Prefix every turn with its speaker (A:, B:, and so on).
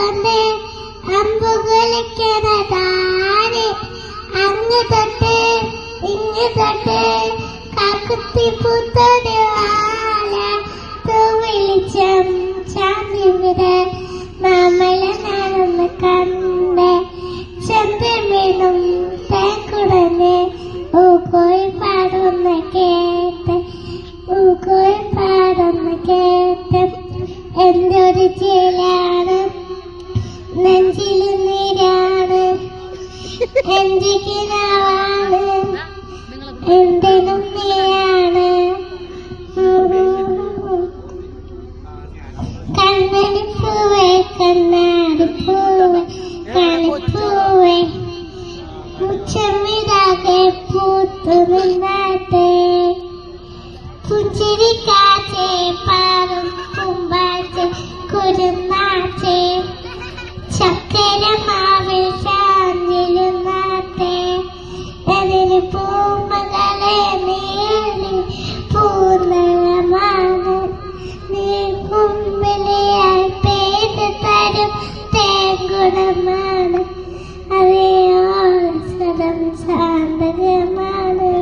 A: വന്ന് അമ്പുകളിക്കണതാര് അങ്ങ് തൊട്ട് ഇങ്ങ് തൊട്ട് കാക്കുത്തി പൂത്തോട് വാല തൂവിളിച്ചം ചാന്തിവിട മാമല നടന്ന് കണ്ട് ചന്ദ്രമീനും തേക്കുടന് ഊക്കോയി പാടുന്ന കേട്ട് ഊക്കോയി പാടുന്ന കേട്ട് എന്തൊരു ചേലാണ് നെഞ്ചില് നീരാണ് എന്റെ കിനാവാണ് എന്തിനും നീയാണ് കണ്ണടിപ്പൂവേ കണ്ണാടിപ്പൂവേ കളിപ്പൂവേ മുച്ചമിതാകെ പൂത്തു നിന്നാട്ടെ പുഞ്ചിരിക്കാച്ചേ പാറും കുമ്പാച്ചേ കുരുന്നാച്ചേ ചക്കര മാവിൽ ചാഞ്ഞിരുന്നാട്ടെ അതിന് പൂമകളെ നീളി പൂർണ്ണമാണ് നീ കുമ്പിളിയായി പെയ്ത് തരും തേങ്കുടമാണ് അതേയോളം സദം സാന്ദര്യമാണ്.